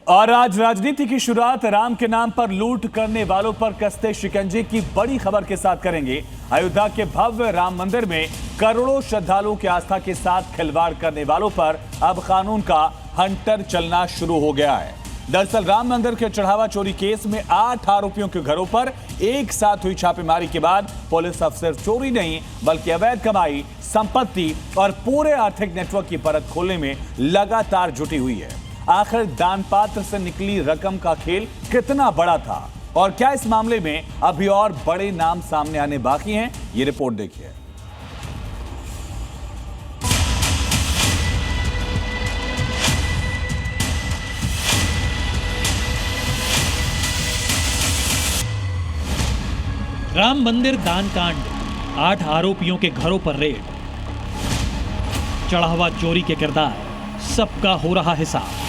और आज राजनीति की शुरुआत राम के नाम पर लूट करने वालों पर कसते शिकंजे की बड़ी खबर के साथ करेंगे। अयोध्या के भव्य राम मंदिर में करोड़ों श्रद्धालुओं की आस्था के साथ खिलवाड़ करने वालों पर अब कानून का हंटर चलना शुरू हो गया है। दरअसल राम मंदिर के चढ़ावा चोरी केस में 8 आरोपियों के घरों पर एक साथ हुई छापेमारी के बाद पुलिस अब सिर्फ चोरी नहीं बल्कि अवैध कमाई, संपत्ति और पूरे आर्थिक नेटवर्क की परत खोलने में लगातार जुटी हुई है। आखिर दान पात्र से निकली रकम का खेल कितना बड़ा था और क्या इस मामले में अभी और बड़े नाम सामने आने बाकी हैं? ये रिपोर्ट देखिए। राम मंदिर दान कांड, 8 आरोपियों के घरों पर रेड, चढ़ावा चोरी के किरदार, सबका हो रहा हिसाब।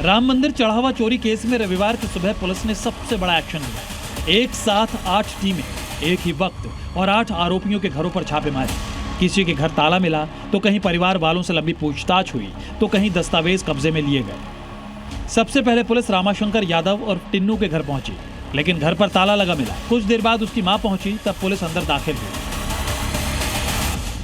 राम मंदिर चढ़ावा चोरी केस में रविवार की सुबह पुलिस ने सबसे बड़ा एक्शन लिया। एक साथ 8 टीमें एक ही वक्त और 8 आरोपियों के घरों पर छापे मारे। किसी के घर ताला मिला तो कहीं परिवार वालों से लंबी पूछताछ हुई तो कहीं दस्तावेज कब्जे में लिए गए। सबसे पहले पुलिस रामाशंकर यादव और टिन्नू के घर पहुंची, लेकिन घर पर ताला लगा मिला। कुछ देर बाद उसकी मां पहुंची, तब पुलिस अंदर दाखिल हुई।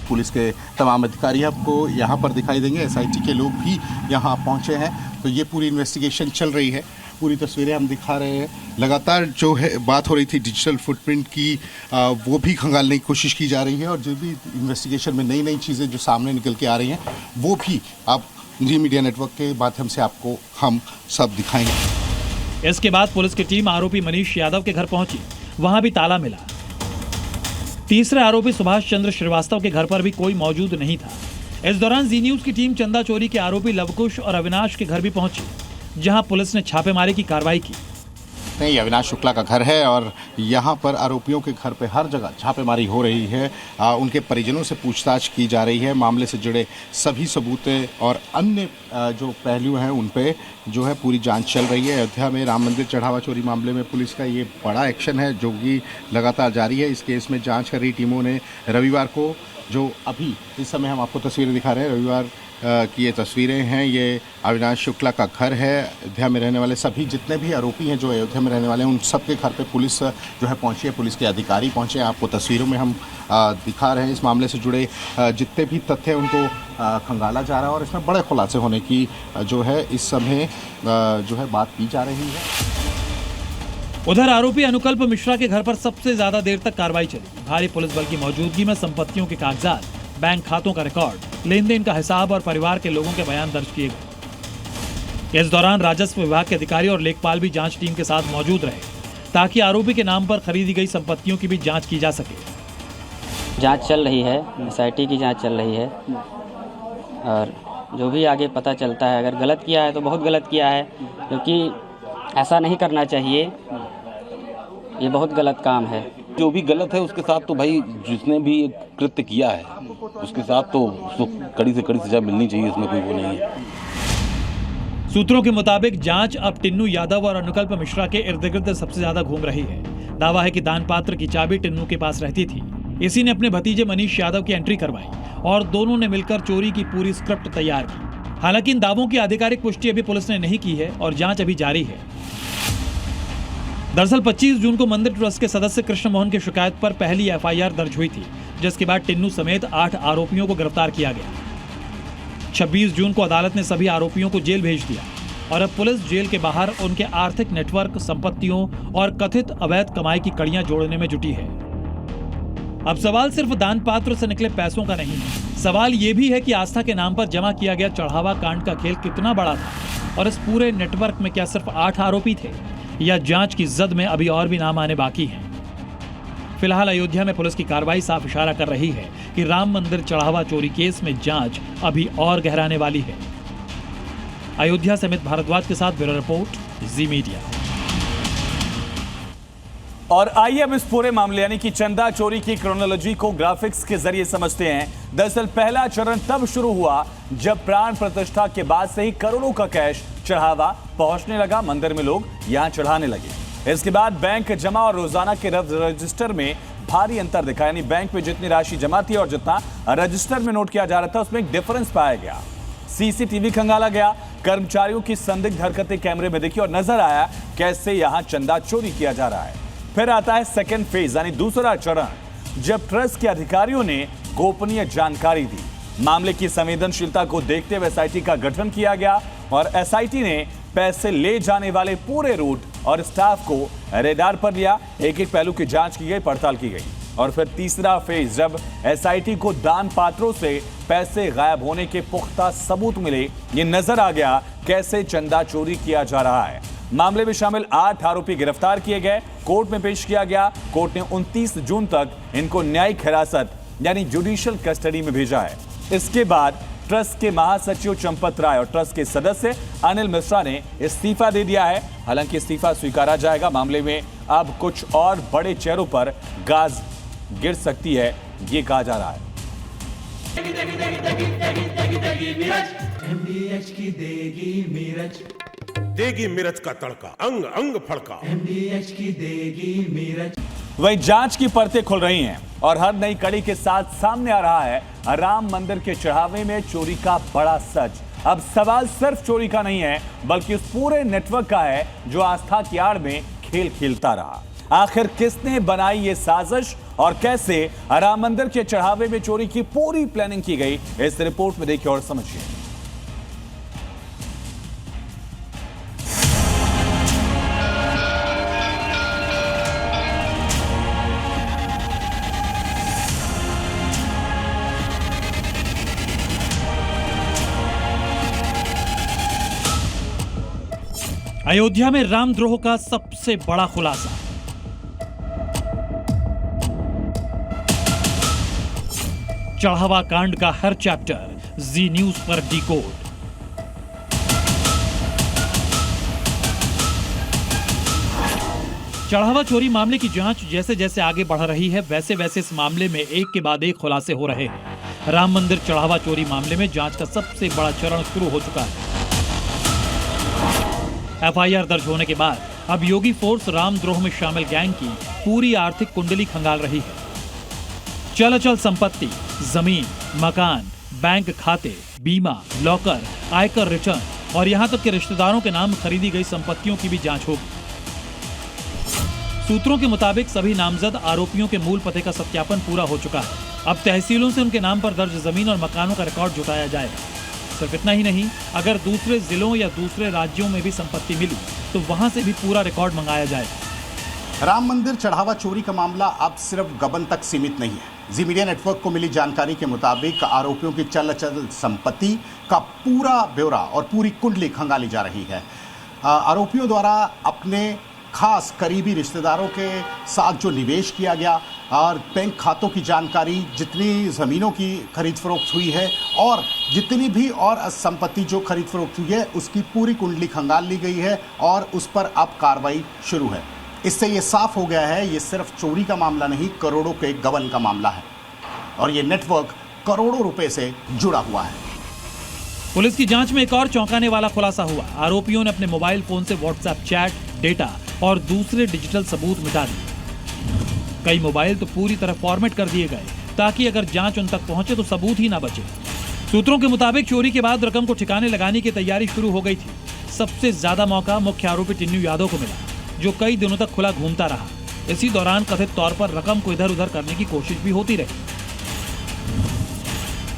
पुलिस के तमाम अधिकारी आपको यहाँ पर दिखाई देंगे। एसआईटी के लोग भी यहाँ पहुँचे हैं, तो ये पूरी इन्वेस्टिगेशन चल रही है। पूरी तस्वीरें हम दिखा रहे हैं। लगातार जो है बात हो रही थी डिजिटल फुटप्रिंट की, वो भी खंगालने की कोशिश की जा रही है और जो भी इन्वेस्टिगेशन में नई नई चीज़ें जो सामने निकल के आ रही हैं वो भी आप जी मीडिया नेटवर्क के माध्यम से आपको हम सब दिखाएंगे। इसके बाद पुलिस की टीम आरोपी मनीष यादव के घर पहुंची, वहां भी ताला मिला। तीसरे आरोपी सुभाष चंद्र श्रीवास्तव के घर पर भी कोई मौजूद नहीं था। इस दौरान जी न्यूज की टीम चंदा चोरी के आरोपी लवकुश और अविनाश के घर भी पहुंची, जहां पुलिस ने छापेमारी की कार्रवाई की। नहीं, अविनाश शुक्ला का घर है और यहाँ पर आरोपियों के घर पे हर जगह छापेमारी हो रही है। उनके परिजनों से पूछताछ की जा रही है। मामले से जुड़े सभी सबूत और अन्य जो पहलू हैं उन पे जो है पूरी जांच चल रही है। अयोध्या में राम मंदिर चढ़ावा चोरी मामले में पुलिस का ये बड़ा एक्शन है जो कि लगातार जारी है। इस केस में जाँच कर रही टीमों ने रविवार को, जो अभी इस समय हम आपको तस्वीरें दिखा रहे हैं, रविवार की ये तस्वीरें हैं। ये अविनाश शुक्ला का घर है। अयोध्या में रहने वाले सभी जितने भी आरोपी हैं जो अयोध्या में रहने वाले हैं उन सब के घर पे पुलिस जो है पहुंची है। पुलिस के अधिकारी पहुंचे हैं। आपको तस्वीरों में हम दिखा रहे हैं। इस मामले से जुड़े जितने भी तथ्य उनको खंगाला जा रहा है और इसमें बड़े खुलासे होने की जो है इस समय जो है बात की जा रही है। उधर आरोपी अनुकल्प मिश्रा के घर पर सबसे ज्यादा देर तक कार्रवाई चली। भारी पुलिस बल की मौजूदगी में संपत्तियों के कागजात, बैंक खातों का रिकॉर्ड, लेन देन का हिसाब और परिवार के लोगों के बयान दर्ज किए गए। इस दौरान राजस्व विभाग के अधिकारी और लेखपाल भी जांच टीम के साथ मौजूद रहे, ताकि आरोपी के नाम पर खरीदी गई संपत्तियों की भी जांच की जा सके। जांच चल रही है, एसआईटी की जांच चल रही है और जो भी आगे पता चलता है, अगर गलत किया है तो बहुत गलत किया है, क्योंकि ऐसा नहीं करना चाहिए। ये बहुत गलत काम है। जो भी गलत है उसके साथ तो भाई जिसने भी कृत्य किया है उसके साथ तो उसको कड़ी से कड़ी सजा मिलनी चाहिए, इसमें कोई वो नहीं है। सूत्रों के मुताबिक जांच अब टिन्नू यादव और अनुकल्प मिश्रा के इर्द गिर्द सबसे ज्यादा घूम रही है। दावा है कि दान पात्र की चाबी टिन्नू के पास रहती थी। इसी ने अपने भतीजे मनीष यादव की एंट्री करवाई और दोनों ने मिलकर चोरी की पूरी स्क्रिप्ट तैयार की। हालांकि इन दावों की आधिकारिक पुष्टि अभी पुलिस ने नहीं की है और जांच अभी जारी है। दरअसल 25 जून को मंदिर ट्रस्ट के सदस्य कृष्ण मोहन की शिकायत पर पहली एफआईआर दर्ज हुई थी, जिसके बाद टिन्नू समेत 8 आरोपियों को गिरफ्तार किया गया। 26 जून को अदालत ने सभी आरोपियों को जेल भेज दिया और अब पुलिस जेल के बाहर उनके आर्थिक नेटवर्क, संपत्तियों और कथित अवैध कमाई की कड़ियां जोड़ने में जुटी है। अब सवाल सिर्फ दान पात्र से निकले पैसों का नहीं है, सवाल ये भी है कि आस्था के नाम पर जमा किया गया चढ़ावा कांड का खेल कितना बड़ा था और इस पूरे नेटवर्क में क्या सिर्फ 8 आरोपी थे या जांच की जद में अभी और भी नाम आने बाकी हैं। फिलहाल अयोध्या में पुलिस की कार्रवाई साफ इशारा कर रही है कि राम मंदिर चढ़ावा चोरी केस में जांच अभी और गहराने वाली है। अयोध्या से अमित भारद्वाज के साथ ब्यूरो रिपोर्ट, जी मीडिया। और आइए अब इस पूरे मामले यानी कि चंदा चोरी की क्रोनोलॉजी को ग्राफिक्स के जरिए समझते हैं। दरअसल पहला चरण तब शुरू हुआ जब प्राण प्रतिष्ठा के बाद से ही करोड़ों का कैश चढ़ावा पहुंचने लगा। मंदिर में लोग यहां चढ़ाने लगे। इसके बाद बैंक जमा और रोजाना के रजिस्टर में भारी अंतर दिखा, यानी बैंक में जितनी राशि जमा थी और जितना रजिस्टर में नोट किया जा रहा था उसमें एक डिफरेंस पाया गया। सीसीटीवी खंगाला गया। कर्मचारियों की संदिग्ध हरकतें कैमरे में देखी और नजर आया कैसे यहां चंदा चोरी किया जा रहा है। फिर आता है सेकेंड फेज यानी दूसरा चरण, जब ट्रस्ट के अधिकारियों ने गोपनीय जानकारी दी। मामले की संवेदनशीलता को देखते हुए एसआईटी का गठन किया गया और एसआईटी ने पैसे ले जाने वाले पूरे रूट और स्टाफ को रेडार पर लिया। एक एक पहलू की जांच की गई, पड़ताल की गई। और फिर तीसरा फेज, जब एसआईटी को दान पात्रों से पैसे गायब होने के पुख्ता सबूत मिले, ये नजर आ गया कैसे चंदा चोरी किया जा रहा है। मामले में शामिल 8 आरोपी गिरफ्तार किए गए, कोर्ट में पेश किया गया। कोर्ट ने 29 जून तक इनको न्यायिक हिरासत यानी जुडिशियल कस्टडी में भेजा है। इसके बाद ट्रस्ट के महासचिव चंपत राय और ट्रस्ट के सदस्य अनिल मिश्रा ने इस्तीफा दे दिया है। हालांकि इस्तीफा स्वीकारा जाएगा। मामले में अब कुछ और बड़े चेहरों पर गाज गिर सकती है, ये कहा जा रहा है। देगी मिर्च का तड़का, अंग अंग फड़का। MDH की देगी मिर्च। वही जांच की परतें खुल रही हैं और हर नई कड़ी के साथ सामने आ रहा है राम मंदिर के चढ़ावे में चोरी का बड़ा सच। अब सवाल सिर्फ चोरी का नहीं है, बल्कि उस पूरे नेटवर्क का है जो आस्था की आड़ में खेल खेलता रहा। आखिर किसने बनाई ये साजिश और कैसे राम मंदिर के चढ़ावे में चोरी की पूरी प्लानिंग की गई, इस रिपोर्ट में देखिए और समझिए। अयोध्या में रामद्रोह का सबसे बड़ा खुलासा। चढ़ावा कांड का हर चैप्टर जी न्यूज पर डिकोड। चढ़ावा चोरी मामले की जांच जैसे जैसे आगे बढ़ रही है, वैसे वैसे इस मामले में एक के बाद एक खुलासे हो रहे हैं। राम मंदिर चढ़ावा चोरी मामले में जांच का सबसे बड़ा चरण शुरू हो चुका है। एफआईआर दर्ज होने के बाद अब योगी फोर्स रामद्रोह में शामिल गैंग की पूरी आर्थिक कुंडली खंगाल रही है। चल अचल संपत्ति, जमीन, मकान, बैंक खाते, बीमा, लॉकर, आयकर रिटर्न और यहां तक कि रिश्तेदारों के नाम खरीदी गई संपत्तियों की भी जांच होगी। सूत्रों के मुताबिक सभी नामजद आरोपियों के मूल पते का सत्यापन पूरा हो चुका है। अब तहसीलों से उनके नाम पर दर्ज जमीन और मकानों का रिकॉर्ड जुटाया जाएगा। सिर्फ इतना ही नहीं, अगर दूसरे जिलों या दूसरे राज्यों में भी संपत्ति मिली तो वहां से भी पूरा रिकॉर्ड मंगाया जाएगा। राम मंदिर चढ़ावा चोरी का मामला अब सिर्फ गबन तक सीमित नहीं है। जी मीडिया नेटवर्क को मिली जानकारी के मुताबिक आरोपियों की चल अचल संपत्ति का पूरा ब्यौरा और पूरी कुंडली खंगाली जा रही है। आरोपियों द्वारा अपने खास करीबी रिश्तेदारों के साथ जो निवेश किया गया और बैंक खातों की जानकारी, जितनी ज़मीनों की खरीद फरोख्त हुई है और जितनी भी और संपत्ति जो खरीद फरोख्त हुई है, उसकी पूरी कुंडली खंगाल ली गई है और उस पर अब कार्रवाई शुरू है। इससे ये साफ हो गया है, ये सिर्फ चोरी का मामला नहीं, करोड़ों के गबन का मामला है और ये नेटवर्क करोड़ों रुपए से जुड़ा हुआ है। पुलिस की जांच में एक और चौंकाने वाला खुलासा हुआ। आरोपियों ने अपने मोबाइल फोन से व्हाट्सएप चैट, डेटा और दूसरे डिजिटल सबूत मिटा दिए। कई मोबाइल तो पूरी तरह फॉर्मेट कर दिए गए ताकि अगर जांच उन तक पहुंचे तो सबूत ही ना बचे। सूत्रों के मुताबिक चोरी के बाद रकम को ठिकाने लगाने की तैयारी शुरू हो गई थी। सबसे ज्यादा मौका मुख्य आरोपी टिन्नू यादव को मिला, जो कई दिनों तक खुला घूमता रहा। इसी दौरान कथित तौर पर रकम को इधर उधर करने की कोशिश भी होती रही।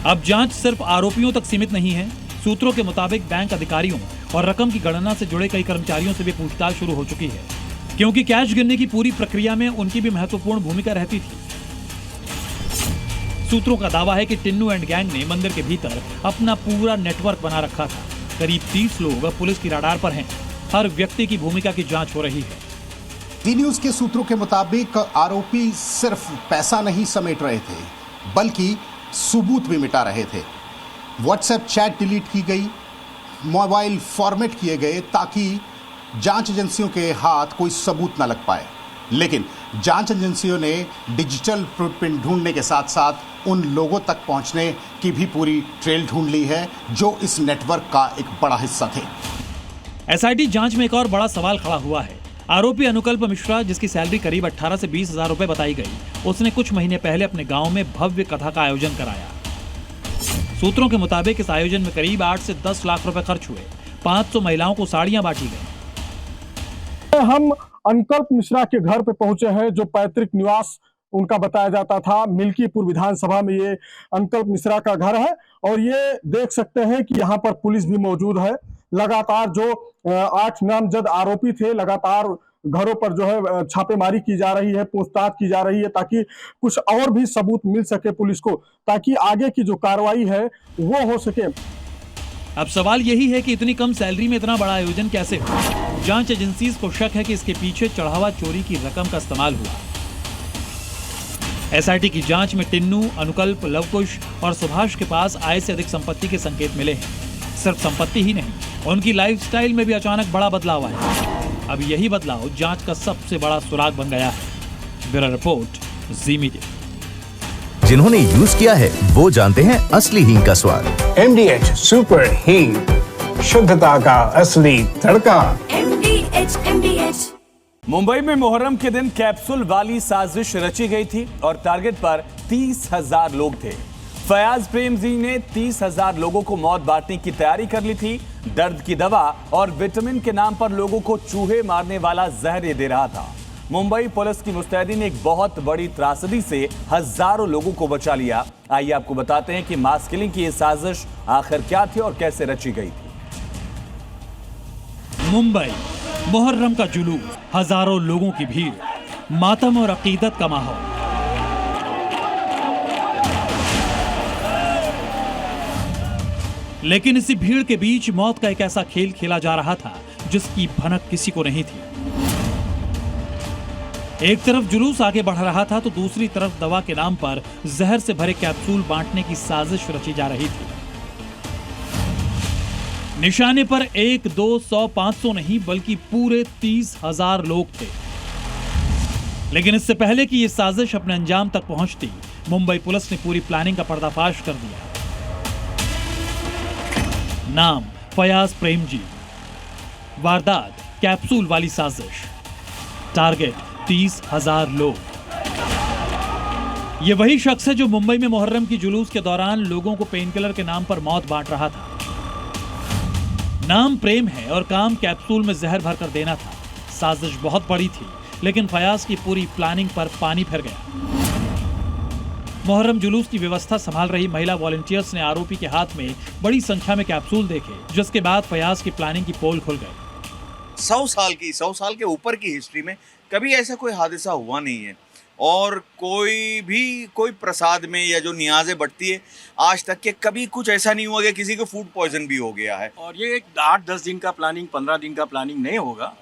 अब जांच सिर्फ आरोपियों तक सीमित नहीं है। सूत्रों के मुताबिक बैंक अधिकारियों और रकम की गणना से जुड़े कई कर्मचारियों से भी पूछताछ शुरू हो चुकी है, क्योंकि कैश गिनने की पूरी प्रक्रिया में उनकी भी महत्वपूर्ण भूमिका रहती थी। सूत्रों का दावा है कि टिन्नू एंड गैंग ने मंदिर के भीतर अपना पूरा नेटवर्क बना रखा था। करीब 30 लोग अब पुलिस की रडार पर हैं। हर व्यक्ति की भूमिका की जांच हो रही है। जी न्यूज के सूत्रों के मुताबिक आरोपी सिर्फ पैसा नहीं समेट रहे थे, बल्कि सबूत भी मिटा रहे थे। व्हाट्सएप चैट डिलीट की गई, मोबाइल फॉर्मेट किए गए ताकि जांच एजेंसियों के हाथ कोई सबूत न लग पाए। लेकिन जांच एजेंसियों ने डिजिटल फुटप्रिंट ढूंढने के साथ साथ उन लोगों तक पहुंचने की भी पूरी ट्रेल ढूंढ ली है जो इस नेटवर्क का एक बड़ा हिस्सा थे। एसआईटी जांच में एक और बड़ा सवाल खड़ा हुआ है। आरोपी अनुकल्प मिश्रा, जिसकी सैलरी करीब 18 से 20 हजार रुपए बताई गई, उसने कुछ महीने पहले अपने गांव में भव्य कथा का आयोजन कराया। सूत्रों के मुताबिक इस आयोजन में करीब 8 से 10 लाख रुपए खर्च हुए। 500 महिलाओं को साड़ियां बांटी गई। हम अंकल्प मिश्रा के घर पे पहुंचे हैं, जो पैतृक निवास उनका बताया जाता था। मिल्कीपुर विधानसभा में ये अंकल्प मिश्रा का घर है और ये देख सकते हैं कि यहाँ पर पुलिस भी मौजूद है। लगातार जो 8 नामजद आरोपी थे, लगातार घरों पर जो है छापेमारी की जा रही है, पूछताछ की जा रही है, ताकि कुछ और भी सबूत मिल सके पुलिस को, ताकि आगे की जो कार्रवाई है वो हो सके। अब सवाल यही है कि इतनी कम सैलरी में इतना बड़ा आयोजन कैसे हुआ। जांच एजेंसीज को शक है कि इसके पीछे चढ़ावा चोरी की रकम का इस्तेमाल हुआ। एसआईटी की जांच में टिन्नू, अनुकल्प, लवकुश और सुभाष के पास आय से अधिक संपत्ति के संकेत मिले हैं। सिर्फ संपत्ति ही नहीं, उनकी लाइफस्टाइल में भी अचानक बड़ा बदलाव आया। अब यही बदलाव जांच का सबसे बड़ा सुराग बन गया है। ब्यूरो रिपोर्ट, जी मीडिया। जिन्होंने यूज किया है वो जानते हैं असली हींग का स्वाद। MDH सुपर हींग, शुद्धता का असली तड़का। MDH। मुंबई में मुहर्रम के दिन कैप्सूल वाली साजिश रची गई थी और टारगेट पर 30,000 लोग थे। फयाज प्रेम जी ने 30,000 लोगों को मौत बांटने की तैयारी कर ली थी। दर्द की दवा और विटामिन के नाम पर लोगों को चूहे मारने वाला जहर दे रहा था। मुंबई पुलिस की मुस्तैदी ने एक बहुत बड़ी त्रासदी से हजारों लोगों को बचा लिया। आइए आपको बताते हैं कि मास किलिंग की ये साजिश आखिर क्या थी और कैसे रची गई थी। मुंबई, मुहर्रम का जुलूस, हजारों लोगों की भीड़, मातम और अकीदत का माहौल। लेकिन इसी भीड़ के बीच मौत का एक ऐसा खेल खेला जा रहा था जिसकी भनक किसी को नहीं थी। एक तरफ जुलूस आगे बढ़ रहा था तो दूसरी तरफ दवा के नाम पर जहर से भरे कैप्सूल बांटने की साजिश रची जा रही थी। निशाने पर 1, 2, 100, 500 नहीं बल्कि पूरे 30,000 लोग थे। लेकिन इससे पहले कि यह साजिश अपने अंजाम तक पहुंचती, मुंबई पुलिस ने पूरी प्लानिंग का पर्दाफाश कर दिया। नाम फयाज प्रेम जी, वारदात कैप्सूल वाली साजिश, टारगेट 30,000 लोग। ये वही शख्स है जो मुंबई में मुहर्रम की जुलूस के दौरान लोगों को पेनकिलर के नाम पर मौत बांट रहा था। नाम प्रेम है और काम कैप्सूल में जहर भरकर देना था। साजिश बहुत बड़ी थी, लेकिन फयाज की पूरी प्लानिंग पर पानी फिर गया। मुहर्रम जुलूस की व्यवस्था संभाल रही महिला वॉलंटियर्स ने आरोपी के हाथ में बड़ी संख्या में कैप्सूल देखे, जिसके बाद फयाज की प्लानिंग की पोल खुल गई। 100 साल के ऊपर की हिस्ट्री में कभी ऐसा कोई हादसा हुआ नहीं है और कोई प्रसाद में या जो नियाज़ें बढ़ती है आज तक के कभी कुछ ऐसा नहीं हुआ कि किसी को फूड पॉइजन भी हो गया है। और ये 8-10 दिन का प्लानिंग, 15 दिन का प्लानिंग नहीं होगा,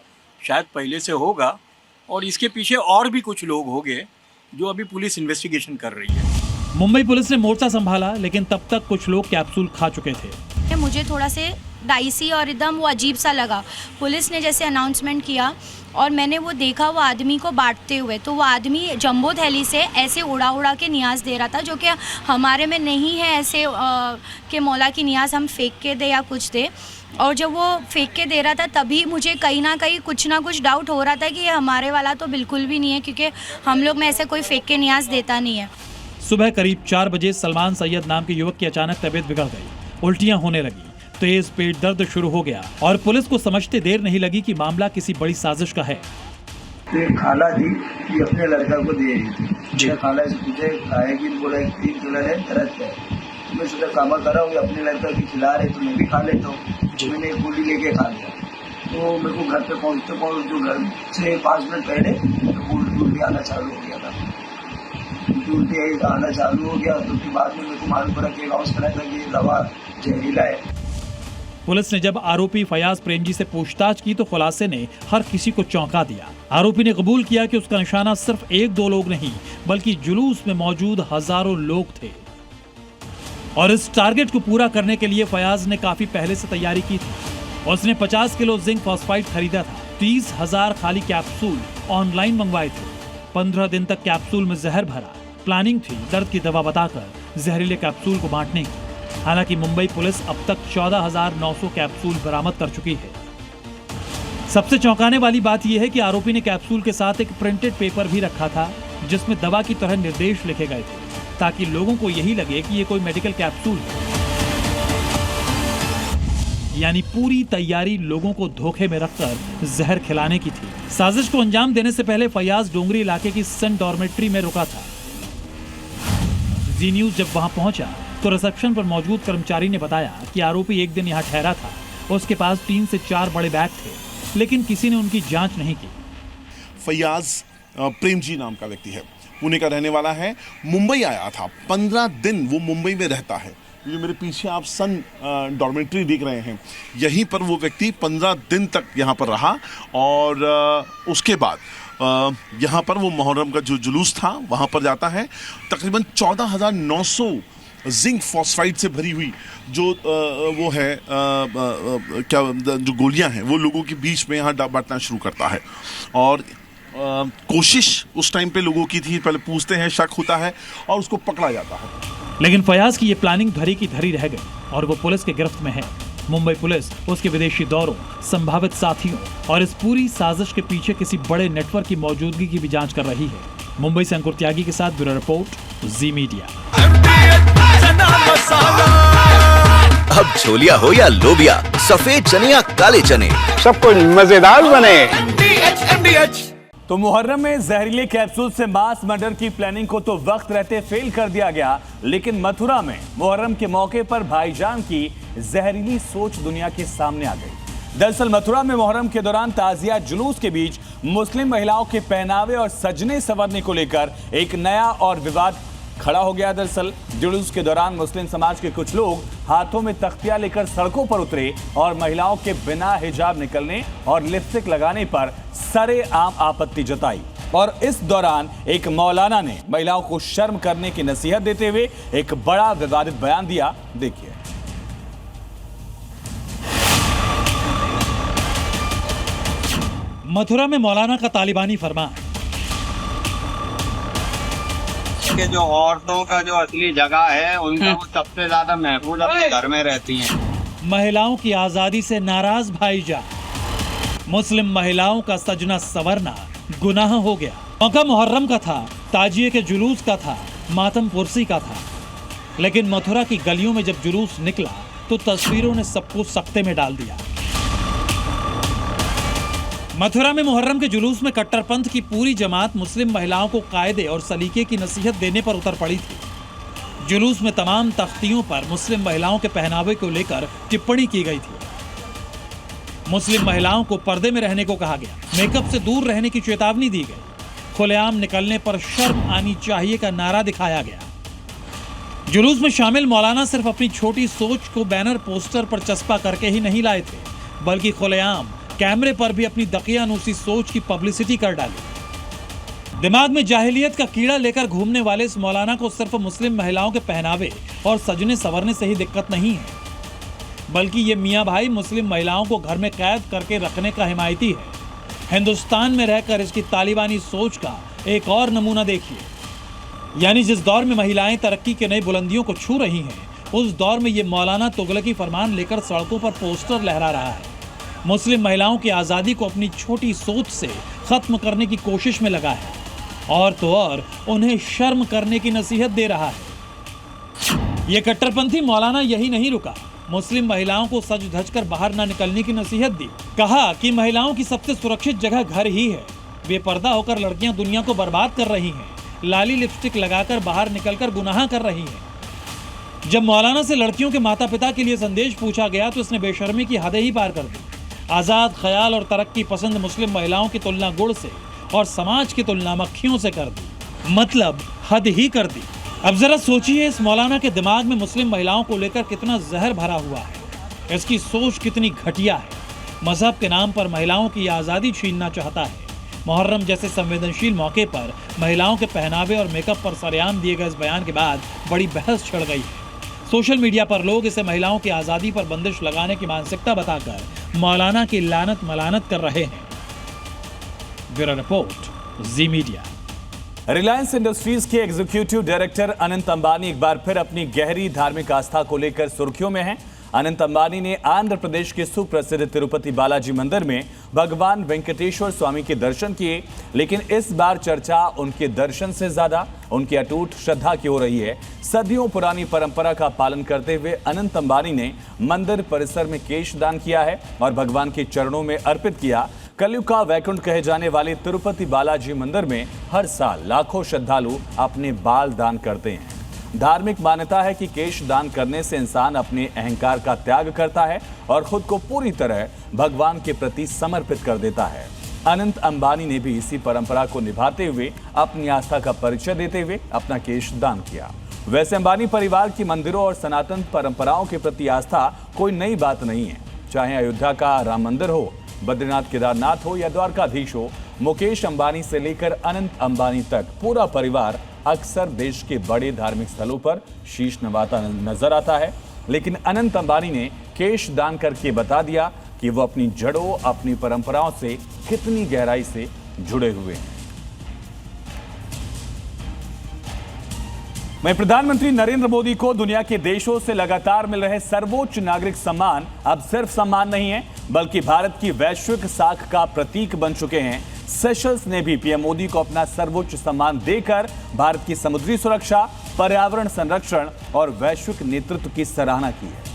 शायद पहले से होगा और इसके पीछे और भी कुछ लोग होंगे जो अभी पुलिस इन्वेस्टिगेशन कर रही है। मुंबई पुलिस ने मोर्चा संभाला, लेकिन तब तक कुछ लोग कैप्सूल खा चुके थे। मुझे थोड़ा से डाइसी और एकदम वो अजीब सा लगा। पुलिस ने जैसे अनाउंसमेंट किया और मैंने वो देखा वो आदमी को बांटते हुए, तो वो आदमी जंबो थैली से ऐसे उड़ा उड़ा के नियाज दे रहा था, जो कि हमारे में नहीं है ऐसे कि मौला की नियाज हम फेंक के दे या कुछ दे। और जब वो फेंक के दे रहा था तभी मुझे कहीं ना कुछ डाउट हो रहा था कि ये हमारे वाला तो बिल्कुल भी नहीं है, क्योंकि हम लोग में ऐसे कोई फेंक के नियाज देता नहीं है। सुबह करीब 4 बजे सलमान सैयद नाम के युवक की अचानक तबीयत बिगड़ गई, उल्टियां होने लगी, तेज पेट दर्द शुरू हो गया और पुलिस को समझते देर नहीं लगी कि मामला किसी बड़ी साजिश का है। खाला थी कि अपने लड़का को दे रही थी। खाला से पूछे खाएगी, बोला 3 किलो है, दर्द है। मैं सोचा काम करा हूँ, अपने लड़का की खिला रहे तो मैं भी खा लेता हूँ। मैंने एक गोली लेके खा लिया, तो मेरे को घर पे पहुँचते जो घर से 5 मिनट पहले उल्टी आना चालू हो गया था। उल्टी आना चालू हो गया तो उसके बाद में मेरे को मालूम पड़ा कि लॉस करा था कि दवा जहरीला है। पुलिस ने जब आरोपी फयाज प्रेम जी से पूछताछ की तो खुलासे ने हर किसी को चौंका दिया। आरोपी ने कबूल किया कि उसका निशाना सिर्फ 1-2 लोग नहीं बल्कि जुलूस में मौजूद हजारों लोग थे और इस टारगेट को पूरा करने के लिए फयाज ने काफी पहले से तैयारी की थी। उसने 50 किलो जिंक फॉस्फाइड खरीदा था, 30,000 खाली कैप्सूल ऑनलाइन मंगवाए थे, 15 दिन तक कैप्सूल में जहर भरा। प्लानिंग थी दर्द की दवा बताकर जहरीले कैप्सूल को बांटने की। हालांकि मुंबई पुलिस अब तक 14,900 कैप्सूल बरामद कर चुकी है। सबसे चौंकाने वाली बात यह है कि आरोपी ने कैप्सूल के साथ एक प्रिंटेड पेपर भी रखा था जिसमें दवा की तरह निर्देश लिखे गए थे ताकि लोगों को यही लगे कि ये कोई मेडिकल कैप्सूल है। यानी पूरी तैयारी लोगों को धोखे में रखकर जहर खिलाने की थी। साजिश को अंजाम देने से पहले फैयाज डोंगरी इलाके की सन डॉर्मेट्री में रुका था। जी न्यूज जब वहां पहुंचा तो रिसेप्शन पर मौजूद कर्मचारी ने बताया कि आरोपी एक दिन यहां ठहरा था। उसके पास 3 से 4 बड़े बैग थे, लेकिन किसी ने उनकी जांच नहीं की। फैयाज प्रेम जी नाम का व्यक्ति है, पुणे का रहने वाला है, मुंबई आया था। 15 दिन वो मुंबई में रहता है। ये मेरे पीछे आप सन डॉर्मेट्री देख रहे हैं, यहीं पर वो व्यक्ति 15 दिन तक यहाँ पर रहा और उसके बाद यहाँ पर वो मुहर्रम का जो जुलूस था वहाँ पर जाता है। तकरीबन 14,900 जिंक फॉस्फाइड से भरी हुई जो वो है क्या जो गोलियां हैं वो लोगों के बीच में यहाँ बांटना शुरू करता है। और कोशिश उस टाइम पे लोगों की थी, पहले पूछते हैं, शक होता है और उसको पकड़ा जाता है। लेकिन फयाज की ये प्लानिंग धरी की धरी रह गई और वो पुलिस के गिरफ्त में है। मुंबई पुलिस उसके विदेशी दौरों, संभावित साथियों और इस पूरी साजिश के पीछे किसी बड़े नेटवर्क की मौजूदगी की भी जांच कर रही है। मुंबई से अंकुर त्यागी के साथ ब्यूरो रिपोर्ट, जी मीडिया। अब छोलिया हो या लोबिया, सफेद चने या काले चने, सब कुछ मजेदार बने। तो मुहर्रम में जहरीले कैप्सूल से मास मर्डर की प्लानिंग को तो वक्त रहते फेल कर दिया गया, लेकिन मथुरा में मुहर्रम के मौके पर भाईजान की जहरीली सोच दुनिया के सामने आ गई। दरअसल मथुरा में मुहर्रम के दौरान ताजिया जुलूस के बीच मुस्लिम महिलाओं के पहनावे और सजने संवरने को लेकर एक नया और विवाद खड़ा हो गया। दरअसल जुलूस के दौरान मुस्लिम समाज के कुछ लोग हाथों में तख्तियां लेकर सड़कों पर उतरे और महिलाओं के बिना हिजाब निकलने और लिपस्टिक लगाने पर सरेआम आपत्ति जताई। और इस दौरान एक मौलाना ने महिलाओं को शर्म करने की नसीहत देते हुए एक बड़ा विवादित बयान दिया। देखिए। मथुरा में मौलाना का तालिबानी फरमान कि जो औरतों का जो असली जगह है उनका वो सबसे ज्यादा महफूज अपने घर में रहती हैं। महिलाओं की आजादी से नाराज भाईजान, मुस्लिम महिलाओं का सजना संवरना गुनाह हो गया। मौका मुहर्रम का था, ताजिए के जुलूस का था, मातम पुरसी का था, लेकिन मथुरा की गलियों में जब जुलूस निकला तो तस्वीरों ने सबको सख्ते में डाल दिया। मथुरा में मुहर्रम के जुलूस में कट्टरपंथ की पूरी जमात मुस्लिम महिलाओं को कायदे और सलीके की नसीहत देने पर उतर पड़ी थी। जुलूस में तमाम तख्तियों पर मुस्लिम महिलाओं के पहनावे को लेकर टिप्पणी की गई थी। मुस्लिम महिलाओं को पर्दे में रहने को कहा गया, मेकअप से दूर रहने की चेतावनी दी गई, खुलेआम निकलने पर शर्म आनी चाहिए का नारा दिखाया गया। जुलूस में शामिल मौलाना सिर्फ अपनी छोटी सोच को बैनर पोस्टर पर चस्पा करके ही नहीं लाए थे, बल्कि खुलेआम कैमरे पर भी अपनी दकियानूसी सोच की पब्लिसिटी कर डाली। दिमाग में जाहिलियत का कीड़ा लेकर घूमने वाले इस मौलाना को सिर्फ मुस्लिम महिलाओं के पहनावे और सजने संवरने से ही दिक्कत नहीं है, बल्कि ये मियाँ भाई मुस्लिम महिलाओं को घर में कैद करके रखने का हिमायती है। हिंदुस्तान में रहकर इसकी तालिबानी सोच का एक और नमूना देखिए। यानी जिस दौर में महिलाएं तरक्की के नई बुलंदियों को छू रही हैं, उस दौर में ये मौलाना तुगलकी फरमान लेकर सड़कों पर पोस्टर लहरा रहा है। मुस्लिम महिलाओं की आज़ादी को अपनी छोटी सोच से खत्म करने की कोशिश में लगा है, और तो और उन्हें शर्म करने की नसीहत दे रहा है। ये कट्टरपंथी मौलाना यही नहीं रुका, मुस्लिम महिलाओं को सज धज कर बाहर न निकलने की नसीहत दी। कहा कि महिलाओं की सबसे सुरक्षित जगह घर ही है। बेपर्दा होकर लड़कियां दुनिया को बर्बाद कर रही हैं, लाली लिपस्टिक लगाकर बाहर निकलकर गुनाह कर रही हैं। जब मौलाना से लड़कियों के माता पिता के लिए संदेश पूछा गया तो इसने बेशर्मी की हदें ही पार कर दी। आज़ाद ख्याल और तरक्की पसंद मुस्लिम महिलाओं की तुलना गुड़ से और समाज की तुलना मक्खियों से कर दी, मतलब हद ही कर दी। अब जरा सोचिए, इस मौलाना के दिमाग में मुस्लिम महिलाओं को लेकर कितना जहर भरा हुआ है, इसकी सोच कितनी घटिया है। मजहब के नाम पर महिलाओं की आज़ादी छीनना चाहता है। मुहर्रम जैसे संवेदनशील मौके पर महिलाओं के पहनावे और मेकअप पर सरेआम दिए गए इस बयान के बाद बड़ी बहस छिड़ गई है। सोशल मीडिया पर लोग इसे महिलाओं की आज़ादी पर बंदिश लगाने की मानसिकता बताकर मौलाना की लानत मलानत कर रहे हैं। ब्यूरो रिपोर्ट, जी मीडिया। रिलायंस इंडस्ट्रीज के एग्जीक्यूटिव डायरेक्टर अनंत अंबानी एक बार फिर अपनी गहरी धार्मिक आस्था को लेकर सुर्खियों में हैं। अनंत अंबानी ने आंध्र प्रदेश के सुप्रसिद्ध तिरुपति बालाजी मंदिर में भगवान वेंकटेश्वर स्वामी के दर्शन किए, लेकिन इस बार चर्चा उनके दर्शन से ज्यादा उनकी अटूट श्रद्धा की हो रही है। सदियों पुरानी परंपरा का पालन करते हुए अनंत अंबानी ने मंदिर परिसर में केश दान किया है और भगवान के चरणों में अर्पित किया। कलयुग का वैकुंठ कहे जाने वाले तिरुपति बालाजी मंदिर में हर साल लाखों श्रद्धालु अपने बाल दान करते हैं। धार्मिक मान्यता है कि केश दान करने से इंसान अपने अहंकार का त्याग करता है और खुद को पूरी तरह भगवान के प्रति समर्पित कर देता है। अनंत अंबानी ने भी इसी परंपरा को निभाते हुए अपनी आस्था का परिचय देते हुए अपना केश दान किया। वैसे अंबानी परिवार की मंदिरों और सनातन परंपराओं के प्रति आस्था कोई नई बात नहीं है। चाहे अयोध्या का राम मंदिर हो, बद्रीनाथ केदारनाथ हो या द्वारकाधीश हो, मुकेश अंबानी से लेकर अनंत अंबानी तक पूरा परिवार अक्सर देश के बड़े धार्मिक स्थलों पर शीश नवाता नजर आता है। लेकिन अनंत अंबानी ने केश दान करके बता दिया कि वो अपनी जड़ों, अपनी परंपराओं से कितनी गहराई से जुड़े हुए हैं। वहीं प्रधानमंत्री नरेंद्र मोदी को दुनिया के देशों से लगातार मिल रहे सर्वोच्च नागरिक सम्मान अब सिर्फ सम्मान नहीं है, बल्कि भारत की वैश्विक साख का प्रतीक बन चुके हैं। सेशल्स ने भी पीएम मोदी को अपना सर्वोच्च सम्मान देकर भारत की समुद्री सुरक्षा, पर्यावरण संरक्षण और वैश्विक नेतृत्व की सराहना की है।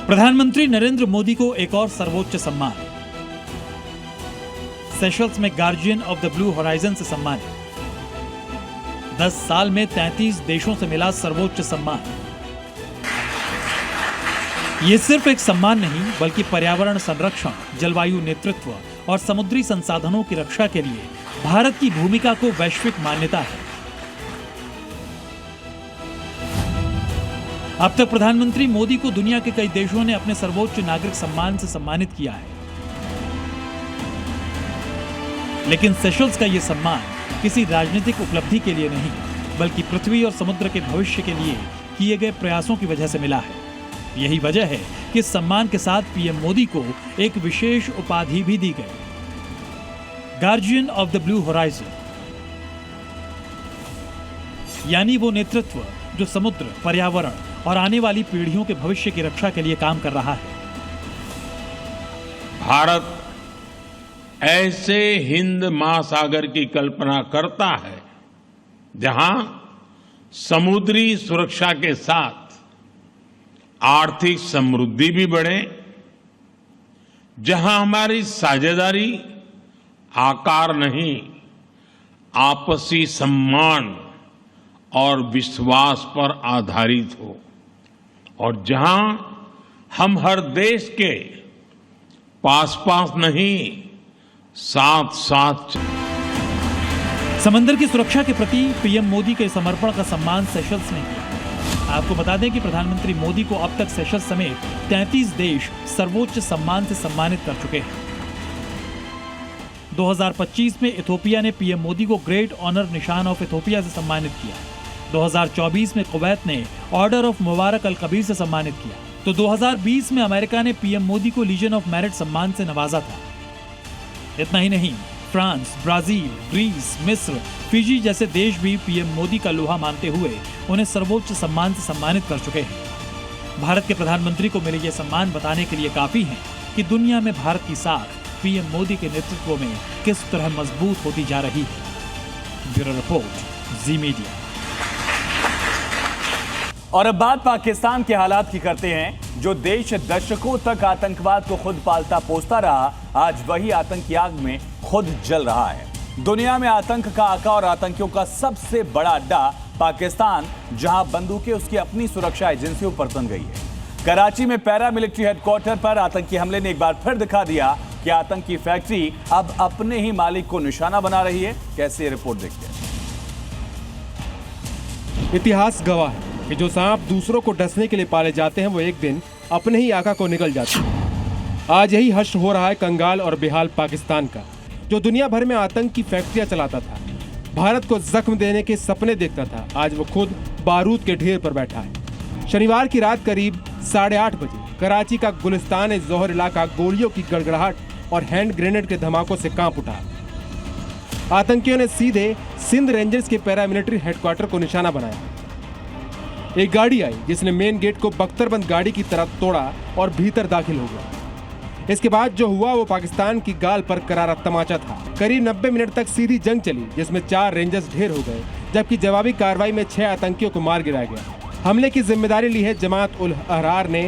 प्रधानमंत्री नरेंद्र मोदी को एक और सर्वोच्च सम्मान, सेशल्स में guardian of the blue horizon से सम्मानित। 10 साल में 33 देशों से मिला सर्वोच्च सम्मान। ये सिर्फ एक सम्मान नहीं, बल्कि पर्यावरण संरक्षण, जलवायु नेतृत्व और समुद्री संसाधनों की रक्षा के लिए भारत की भूमिका को वैश्विक मान्यता है। अब तक प्रधानमंत्री मोदी को दुनिया के कई देशों ने अपने सर्वोच्च नागरिक सम्मान से सम्मानित किया है, लेकिन सेशल्स का यह सम्मान किसी राजनीतिक उपलब्धि के लिए नहीं, बल्कि पृथ्वी और समुद्र के भविष्य के लिए किए गए प्रयासों की वजह से मिला है। यही वजह है कि इस सम्मान के साथ पीएम मोदी को एक विशेष उपाधि भी दी गई, guardian of the blue horizon, यानी वो नेतृत्व जो समुद्र, पर्यावरण और आने वाली पीढ़ियों के भविष्य की रक्षा के लिए काम कर रहा है। भारत ऐसे हिंद महासागर की कल्पना करता है जहां समुद्री सुरक्षा के साथ आर्थिक समृद्धि भी बढ़े, जहां हमारी साझेदारी आकार नहीं, आपसी सम्मान और विश्वास पर आधारित हो, और जहां हम हर देश के पास पास नहीं, साथ साथ। समंदर की सुरक्षा के प्रति पीएम मोदी के समर्पण का सम्मान सेशल्स ने किया। आपको बता दें कि प्रधानमंत्री मोदी को अब तक सेशल्स समेत 33 देश सर्वोच्च सम्मान से सम्मानित कर चुके हैं। 2025 में इथोपिया ने पीएम मोदी को ग्रेट ऑनर निशान ऑफ इथोपिया से सम्मानित किया। 2024 में कुवैत ने ऑर्डर ऑफ मुबारक अल कबीर से सम्मानित किया, तो 2020 में अमेरिका ने पीएम मोदी को लीजन ऑफ मेरिट सम्मान से नवाजा था। इतना ही नहीं, फ्रांस, ब्राजील, ग्रीस, मिस्र, फिजी जैसे देश भी पीएम मोदी का लोहा मानते हुए उन्हें सर्वोच्च सम्मान से सम्मानित कर चुके हैं। भारत के प्रधानमंत्री को मिले ये सम्मान बताने के लिए काफी है कि दुनिया में भारत की साख पीएम मोदी के नेतृत्व में किस तरह मजबूत होती जा रही है। ब्यूरो रिपोर्ट, जी मीडिया। और अब बात पाकिस्तान के हालात की करते हैं। जो देश दशकों तक आतंकवाद को खुद पालता पोसता रहा, आज वही आतंकी आग में खुद जल रहा है। दुनिया में आतंक का आका और आतंकियों का सबसे बड़ा अड्डा पाकिस्तान, जहां बंदूकें उसकी अपनी सुरक्षा एजेंसियों पर तन गई है। कराची में पैरामिलिट्री हेडक्वार्टर पर आतंकी हमले ने एक बार फिर दिखा दिया कि आतंकी फैक्ट्री अब अपने ही मालिक को निशाना बना रही है। कैसे ये रिपोर्ट देखते हैं। इतिहास गवाह है कि जो सांप दूसरों को डसने के लिए पाले जाते हैं वो एक दिन अपने ही आका को निगल जाते हैं। आज यही हश्र हो रहा है कंगाल और बेहाल पाकिस्तान का, जो दुनिया भर में आतंक की फैक्ट्रियां चलाता था। भारत को जख्म देने के सपने देखता था, आज वो खुद बारूद के ढेर पर बैठा है। शनिवार की रात करीब 8:30 बजे कराची का गुलिस्तान जोहर इलाका गोलियों की गड़गड़ाहट और हैंड ग्रेनेड के धमाकों से कांप उठा। आतंकियों ने सीधे सिंध रेंजर्स के पैरामिलिट्री हेडक्वार्टर को निशाना बनाया। एक गाड़ी आई जिसने मेन गेट को बख्तरबंद गाड़ी की तरह तोड़ा और भीतर दाखिल हो गया। इसके बाद जो हुआ वो पाकिस्तान की गाल पर करारा तमाचा था। करीब 90 मिनट तक सीधी जंग चली, जिसमें 4 रेंजर्स ढेर हो गए, जबकि जवाबी कार्रवाई में 6 आतंकियों को मार गिराया गया। हमले की जिम्मेदारी ली है जमात उल अहरार ने,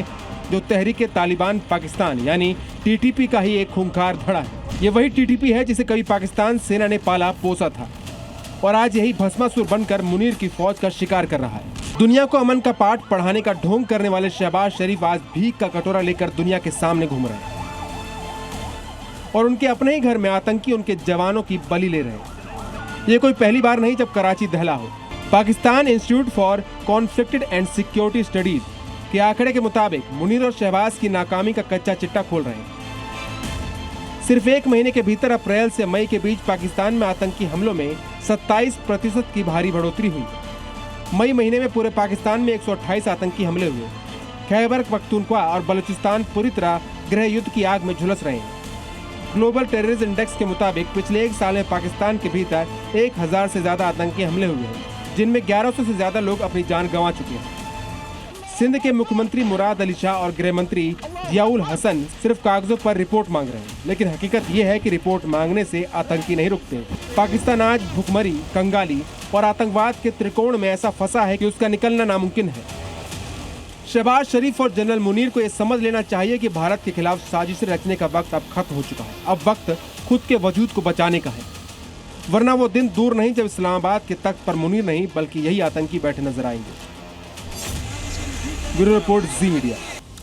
जो तहरीक तालिबान पाकिस्तान यानी टीटीपी का ही एक खूंखार धड़ा है। ये वही टीटीपी है जिसे कभी पाकिस्तान सेना ने पाला पोसा था और आज यही भस्मासुर बनकर मुनीर की फौज का शिकार कर रहा है। दुनिया को अमन का पाठ पढ़ाने का ढोंग करने वाले शहबाज शरीफ आज भीख का कटोरा लेकर दुनिया के सामने घूम रहे हैं और उनके अपने ही घर में आतंकी उनके जवानों की बलि ले रहे हैं। ये कोई पहली बार नहीं जब कराची दहला हो। Pakistan institute for conflicted and security studies के आंकड़े के मुताबिक मुनीर और शहबाज की नाकामी का कच्चा चिट्टा खोल रहे हैं। सिर्फ 1 महीने के भीतर अप्रैल से मई के बीच पाकिस्तान में आतंकी हमलों में 27% की भारी बढ़ोतरी हुई। मई महीने में पूरे पाकिस्तान में 128 आतंकी हमले हुए। खैबर पख्तूनख्वा और बलूचिस्तान पूरी तरह गृह युद्ध की आग में झुलस रहे हैं। ग्लोबल टेररिज्म इंडेक्स के मुताबिक पिछले 1 साल में पाकिस्तान के भीतर 1000 से ज्यादा आतंकी हमले हुए हैं, जिनमें 1100 से ज्यादा लोग अपनी जान गंवा चुके हैं। सिंध के मुख्यमंत्री मुराद अली शाह और गृह मंत्री जियाउल हसन सिर्फ कागजों पर रिपोर्ट मांग रहे हैं, लेकिन हकीकत ये है कि रिपोर्ट मांगने से आतंकी नहीं रुकते। पाकिस्तान आज भुखमरी, कंगाली और आतंकवाद के त्रिकोण में ऐसा फंसा है कि उसका निकलना नामुमकिन है। शहबाज शरीफ और जनरल मुनीर को यह समझ लेना चाहिए कि भारत के खिलाफ साजिशें रचने का वक्त अब खत्म हो चुका है। अब वक्त खुद के वजूद को बचाने का है, वरना वो दिन दूर नहीं जब इस्लामाबाद के तख्त पर मुनीर नहीं बल्कि यही आतंकी बैठे नजर आएंगे। ब्यूरो रिपोर्ट, जी मीडिया।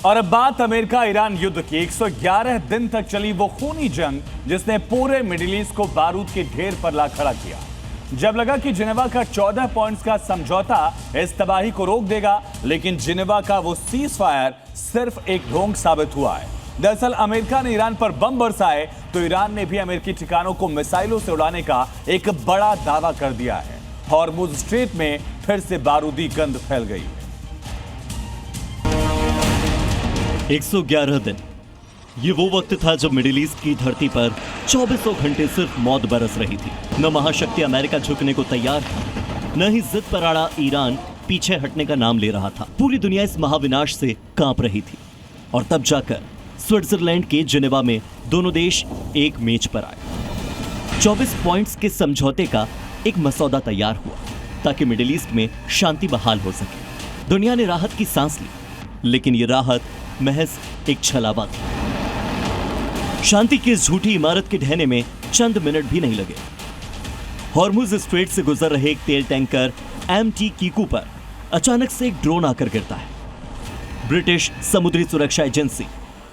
और अब बात अमेरिका ईरान युद्ध की। 111 दिन तक चली वो खूनी जंग जिसने पूरे मिडिल ईस्ट को बारूद के ढेर पर ला खड़ा किया। जब लगा कि जिनेवा का 14 पॉइंट्स का समझौता इस तबाही को रोक देगा, लेकिन जिनेवा का वो सीज फायर सिर्फ एक ढोंग साबित हुआ है। दरअसल अमेरिका ने ईरान पर बम बरसाए तो ईरान ने भी अमेरिकी ठिकानों को मिसाइलों से उड़ाने का एक बड़ा दावा कर दिया है। हॉर्मुज स्ट्रेट में फिर से बारूदी गंध फैल गई। 111 दिन, ये वो वक्त था जब मिडिल ईस्ट की धरती पर 2400 घंटे सिर्फ मौत बरस रही थी। न महाशक्ति अमेरिका झुकने को तैयार था, न ही जिद पर अड़ा ईरान पीछे हटने का नाम ले रहा था। पूरी दुनिया इस महाविनाश से कांप रही थी और तब जाकर स्विट्जरलैंड के जिनेवा में दोनों देश एक मेज पर आए। 24 पॉइंट्स के समझौते का एक मसौदा तैयार हुआ ताकि मिडिल ईस्ट में शांति बहाल हो सके। दुनिया ने राहत की सांस ली, लेकिन ये राहत महज एक छलावा थी। शांति की इस झूठी इमारत के ढहने में चंद मिनट भी नहीं लगे। हॉर्मुज स्ट्रेट से गुजर रहे एक तेल टैंकर MT कीकू पर अचानक से एक ड्रोन आकर गिरता है। ब्रिटिश समुद्री सुरक्षा एजेंसी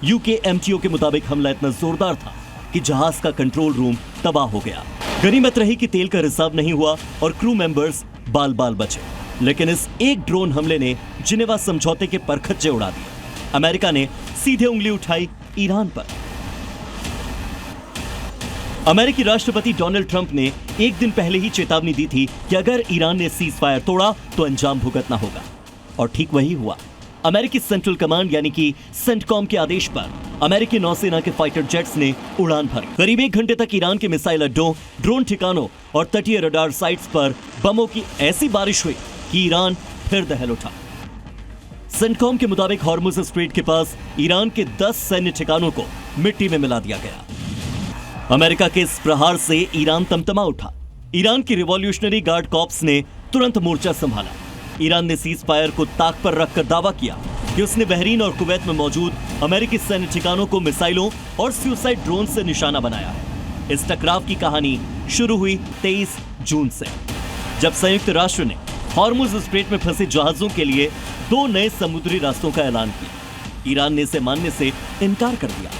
UK MTO के मुताबिक हमला इतना जोरदार था कि जहाज का कंट्रोल रूम तबाह हो गया। गनीमत रही कि तेल का रिसाव नहीं हुआ और क्रू मेंबर्स बाल बाल बचे, लेकिन इस एक ड्रोन हमले ने जिनेवा समझौते के परखच्चे उड़ा दिए। अमेरिका ने सीधे उंगली उठाई ईरान पर। अमेरिकी राष्ट्रपति डोनाल्ड ट्रंप ने एक दिन पहले ही चेतावनी दी थी कि अगर ईरान ने सीज फायर तोड़ा तो अंजाम भुगतना होगा, और ठीक वही हुआ। अमेरिकी सेंट्रल कमांड यानी कि सेंटकॉम के आदेश पर अमेरिकी नौसेना के फाइटर जेट्स ने उड़ान भरी। करीब 1 घंटे तक ईरान के मिसाइल अड्डों, ड्रोन ठिकानों और तटीय रडार साइट्स पर बमों की ऐसी बारिश हुई कि ईरान फिर दहल उठा। सेंटकॉम के मुताबिक हॉर्मुज स्ट्रेट के पास ईरान के 10 सैन्य ठिकानों को मिट्टी में मिला दिया गया। अमेरिका के इस प्रहार से ईरान तमतमा उठा। ईरान की रिवॉल्यूशनरी गार्ड कॉर्प्स ने तुरंत मोर्चा संभाला। ईरान ने सीज फायर को ताक पर रखकर दावा किया कि उसने बहरीन और कुवैत में मौजूद अमेरिकी सैन्य ठिकानों को मिसाइलों और सुसाइड ड्रोन से निशाना बनाया है। इस टकराव की कहानी शुरू हुई 23 जून से, जब संयुक्त राष्ट्र ने हॉर्मुज स्ट्रेट में फंसे जहाजों के लिए 2 नए समुद्री रास्तों का ऐलान किया। ईरान ने इसे मानने से इनकार कर दिया।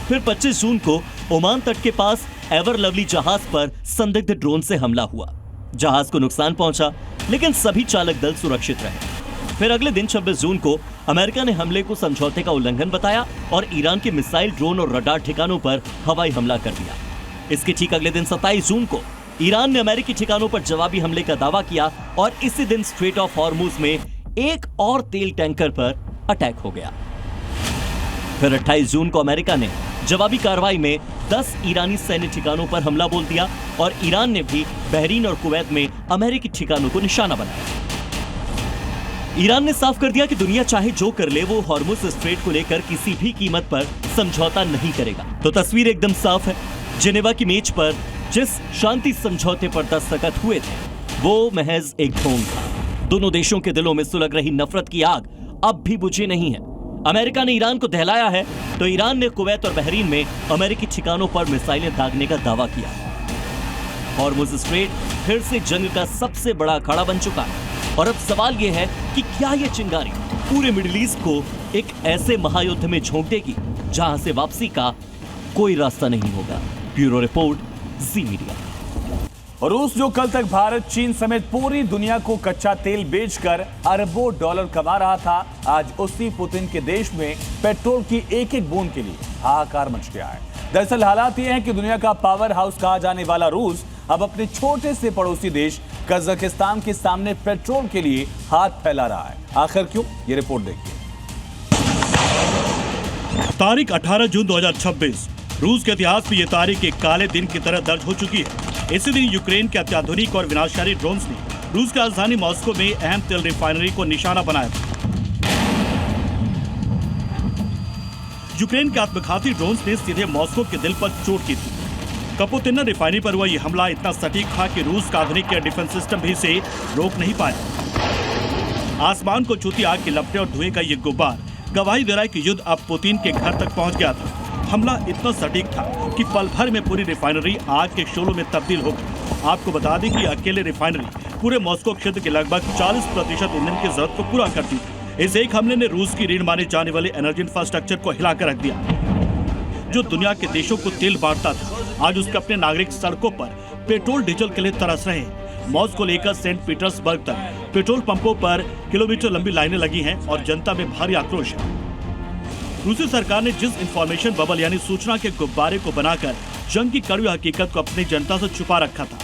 फिर 25 जून को ओमान तट के पास एवर लवली जहाज पर संदिग्ध ड्रोन से हमला हुआ। जहाज को नुकसान पहुंचा, लेकिन सभी चालक दल सुरक्षित रहे। फिर अगले दिन 26 जून को अमेरिका ने हमले को समझौते का उल्लंघन बताया और ईरान के मिसाइल, ड्रोन और रडार ठिकानों पर हवाई हमला कर दिया। इसके ठीक अगले दिन 27 जून को ईरान ने अमेरिकी ठिकानों पर जवाबी हमले का दावा किया और इसी दिन स्ट्रेट ऑफ हॉर्मुज में एक और तेल टैंकर पर अटैक हो गया। फिर 28 जून को अमेरिका ने जवाबी कार्रवाई में 10 ईरानी सैन्य ठिकानों पर हमला बोल दिया और ईरान ने भी बहरीन और कुवैत में अमेरिकी ठिकानों को निशाना बनाया। ईरान ने साफ कर दिया कि दुनिया चाहे जो कर ले, वो हॉर्मुज स्ट्रेट को लेकर किसी भी कीमत पर समझौता नहीं करेगा। तो तस्वीर एकदम साफ है। जेनेवा की मेज पर जिस शांति समझौते पर दस्तखत हुए थे, वो महज एक ढोंग था। दोनों देशों के दिलों में सुलग रही नफरत की आग अब भी बुझी नहीं है। अमेरिका ने ईरान को दहलाया है तो ईरान ने कुवैत और बहरीन में अमेरिकी ठिकानों पर मिसाइलें दागने का दावा किया। हॉर्मुज स्ट्रेट फिर से जंग का सबसे बड़ा अखाड़ा बन चुका है और अब सवाल यह है कि क्या यह चिंगारी पूरे मिडिल ईस्ट को एक ऐसे महायुद्ध में झोंक देगी जहां से वापसी का कोई रास्ता नहीं होगा। ब्यूरो रिपोर्ट, जी मीडिया। और रूस जो कल तक भारत, चीन समेत पूरी दुनिया को कच्चा तेल बेचकर अरबों डॉलर कमा रहा था, आज उसी पुतिन के देश में पेट्रोल की एक एक बूंद के लिए हाहाकार मच गया है। दरअसल हालात ये हैं कि दुनिया का पावर हाउस कहा जाने वाला रूस अब अपने छोटे से पड़ोसी देश कजाकिस्तान के सामने पेट्रोल के लिए हाथ फैला रहा है। आखिर क्यों, ये रिपोर्ट देखिए। तारीख 18 जून 2026 रूस के इतिहास में यह तारीख एक काले दिन की तरह दर्ज हो चुकी है। इसी दिन यूक्रेन के अत्याधुनिक और विनाशकारी ड्रोन्स ने रूस की राजधानी मॉस्को में अहम तेल रिफाइनरी को निशाना बनाया था। यूक्रेन के आत्मघाती ड्रोन्स ने सीधे मॉस्को के दिल पर चोट की थी। कपुतिना रिफाइनरी पर हुआ यह हमला इतना सटीक था कि रूस का आधुनिक एयर डिफेंस सिस्टम भी इसे रोक नहीं पाया। आसमान को छूती आग की लपटें और धुएं का ये गुब्बार गवाही दे रहा है कि युद्ध अब पुतिन के घर तक पहुंच गया था। हमला इतना सटीक था कि पल भर में पूरी रिफाइनरी आग के शोलों में तब्दील हो गई। आपको बता दें कि अकेले रिफाइनरी पूरे मॉस्को क्षेत्र के लगभग 40% ईंधन की जरूरत को पूरा करती थी। इस एक हमले ने रूस की रीढ़ माने जाने वाले एनर्जी इंफ्रास्ट्रक्चर को हिलाकर रख दिया। जो दुनिया के देशों को तेल बांटता था, आज उसके अपने नागरिक सड़कों पर पेट्रोल डीजल के लिए तरस रहे हैं। मॉस्को लेकर सेंट पीटर्सबर्ग तक पेट्रोल पंपों पर किलोमीटर लंबी लाइनें लगी हैं और जनता में भारी आक्रोश है। रूसी सरकार ने जिस इंफॉर्मेशन बबल यानी सूचना के गुब्बारे को बनाकर जंग की कड़वी हकीकत को अपनी जनता से छुपा रखा था,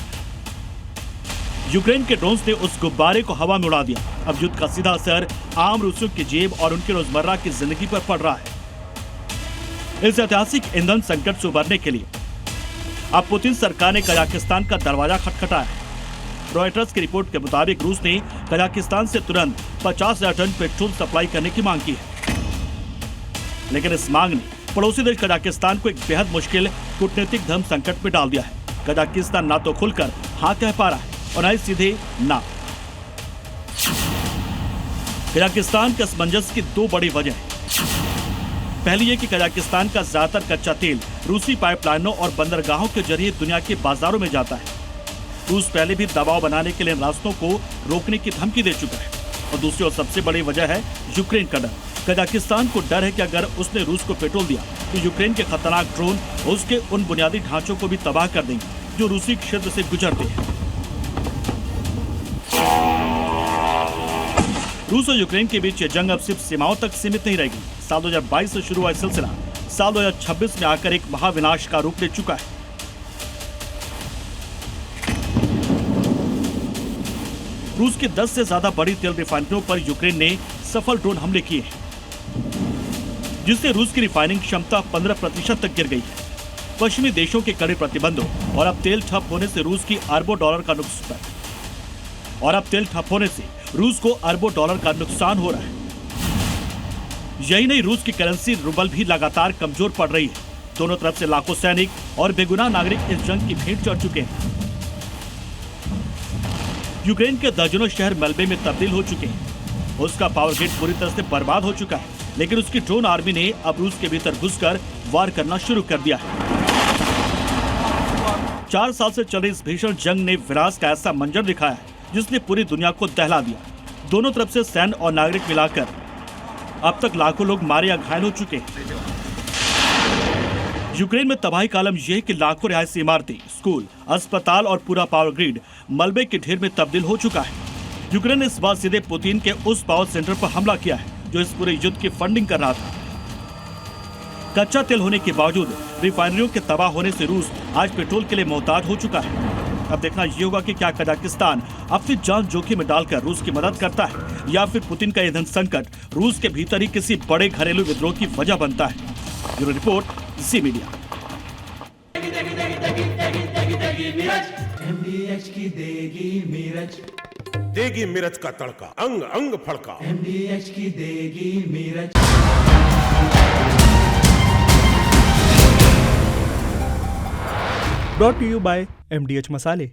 यूक्रेन के ड्रोन्स ने उस गुब्बारे को हवा में उड़ा दिया। अब युद्ध का सीधा असर आम रूसियों की जेब और उनकी रोजमर्रा की जिंदगी पर पड़ रहा है। इस ऐतिहासिक ईंधन संकट से उबरने के लिए अब पुतिन सरकार ने कजाकिस्तान का दरवाजा खटखटाया है। रॉयटर्स की रिपोर्ट के मुताबिक रूस ने कजाकिस्तान से तुरंत 50,000 टन पेट्रोल सप्लाई करने की मांग की है, लेकिन इस मांग ने पड़ोसी देश कजाकिस्तान को एक बेहद मुश्किल कूटनीतिक धर्म संकट में डाल दिया है। कजाकिस्तान ना तो खुलकर हाँ कह पा रहा है और ना ही सीधे ना। कजाकिस्तान के असमंजस की दो बड़ी वजह है। पहली ये कि कजाकिस्तान का ज्यादातर कच्चा तेल रूसी पाइपलाइनों और बंदरगाहों के जरिए दुनिया के बाजारों में जाता है। रूस पहले भी दबाव बनाने के लिए रास्तों को रोकने की धमकी दे चुका है। और दूसरी और सबसे बड़ी वजह है यूक्रेन का डर। कजाकिस्तान को डर है कि अगर उसने रूस को पेट्रोल दिया तो यूक्रेन के खतरनाक ड्रोन उसके उन बुनियादी ढांचों को भी तबाह कर देंगे जो रूसी क्षेत्र से गुजरते हैं। रूस और यूक्रेन के बीच ये जंग अब सिर्फ सीमाओं तक सीमित नहीं रहेगी। साल 2022 से शुरू हुआ सिलसिला साल 2026 में आकर एक महाविनाश का रूप ले चुका है। रूस की 10 से ज्यादा बड़ी तेल रिफाइनरियों पर यूक्रेन ने सफल ड्रोन हमले किए हैं, जिससे रूस की रिफाइनिंग क्षमता 15% तक गिर गई है। पश्चिमी देशों के कड़े प्रतिबंधों और अब तेल ठप होने से रूस की अरबों डॉलर का नुकसान हो रहा है। यही नहीं, रूस की करेंसी रूबल भी लगातार कमजोर पड़ रही है। दोनों तरफ से लाखों सैनिक और बेगुनाह नागरिक इस जंग की भेंट चढ़ चुके हैं। यूक्रेन के दर्जनों शहर मलबे में तब्दील हो चुके हैं। उसका पावर ग्रिड पूरी तरह से बर्बाद हो चुका है, लेकिन उसकी ड्रोन आर्मी ने अब रूस के भीतर घुसकर वार करना शुरू कर दिया है। 4 साल से चल रही इस भीषण जंग ने विनाश का ऐसा मंजर दिखाया है जिसने पूरी दुनिया को दहला दिया। दोनों तरफ से सैन्य और नागरिक मिलाकर अब तक लाखों लोग मारे या घायल हो चुके हैं। यूक्रेन में तबाही का आलम यह है कि लाखों रिहायशी इमारतें, स्कूल, अस्पताल और पूरा पावर ग्रिड मलबे के ढेर में तब्दील हो चुका है। यूक्रेन ने इस बार सीधे पुतिन के उस पावर सेंटर पर हमला किया है जो इस पूरे युद्ध की फंडिंग कर रहा था। कच्चा तेल होने के बावजूद रिफाइनरियों के तबाह होने से रूस आज पेट्रोल के लिए मोहताज हो चुका है। अब देखना ये होगा कि क्या कजाकिस्तान अपनी जान जोखिम में डालकर रूस की मदद करता है या फिर पुतिन का ईंधन संकट रूस के भीतर ही किसी बड़े घरेलू विद्रोह की वजह बनता है। ब्यूरो रिपोर्ट, जी मीडिया। MDH की देगी मिर्च, देगी मिर्च का तड़का, अंग अंग फड़का। MDH की देगी मिर्च। Brought to you by MDH मसाले।